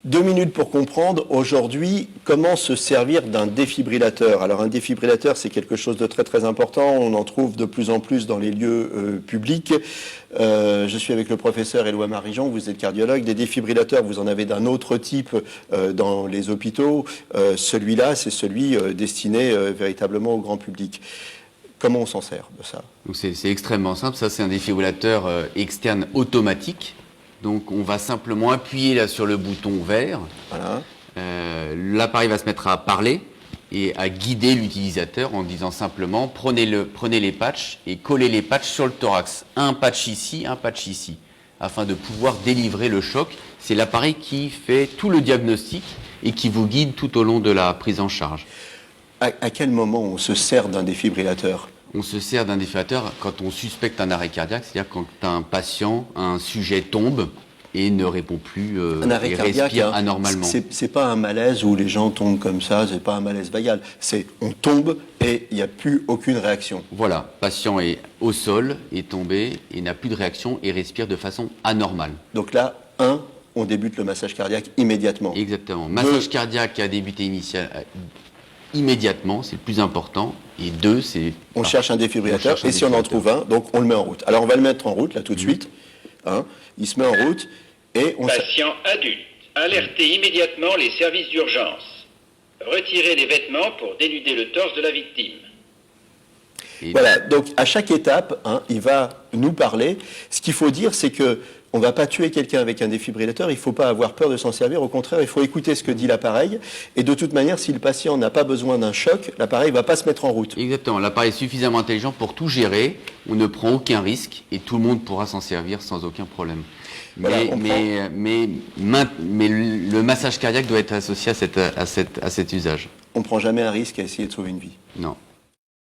2 minutes pour comprendre aujourd'hui comment se servir d'un défibrillateur. Alors un défibrillateur, c'est quelque chose de très très important, on en trouve de plus en plus dans les lieux publics. Je suis avec le professeur Éloi Marijon, vous êtes cardiologue. Des défibrillateurs, vous en avez d'un autre type dans les hôpitaux. Celui-là, c'est celui destiné véritablement au grand public. Comment on s'en sert de ça? C'est extrêmement simple, ça c'est un défibrillateur externe automatique. Donc on va simplement appuyer là sur le bouton vert. Voilà. L'appareil va se mettre à parler et à guider l'utilisateur en disant simplement prenez les patchs et collez les patchs sur le thorax. Un patch ici, afin de pouvoir délivrer le choc. C'est l'appareil qui fait tout le diagnostic et qui vous guide tout au long de la prise en charge. À quel moment on se sert d'un défibrillateur? On se sert d'un défibrillateur quand on suspecte un arrêt cardiaque, c'est-à-dire quand un patient, un sujet tombe et ne répond plus et respire anormalement. C'est pas un malaise où les gens tombent comme ça, c'est pas un malaise vagal. C'est on tombe et il n'y a plus aucune réaction. Voilà, patient est au sol, est tombé et n'a plus de réaction et respire de façon anormale. Donc là, on débute le massage cardiaque immédiatement. Exactement. Massage cardiaque a débuté immédiatement, c'est le plus important. Et 2, c'est... On cherche un défibrillateur et si on en trouve un, donc on le met en route. Alors on va le mettre en route là tout de suite. Il se met en route et on... Patient adulte, alertez immédiatement les services d'urgence. Retirez les vêtements pour dénuder le torse de la victime. Voilà, donc à chaque étape, il va nous parler. Ce qu'il faut dire, c'est que on ne va pas tuer quelqu'un avec un défibrillateur, il ne faut pas avoir peur de s'en servir, au contraire, il faut écouter ce que dit l'appareil, et de toute manière, si le patient n'a pas besoin d'un choc, l'appareil ne va pas se mettre en route. Exactement, l'appareil est suffisamment intelligent pour tout gérer, on ne prend aucun risque, et tout le monde pourra s'en servir sans aucun problème. Voilà, mais le massage cardiaque doit être associé à cet usage. On ne prend jamais un risque à essayer de sauver une vie. Non.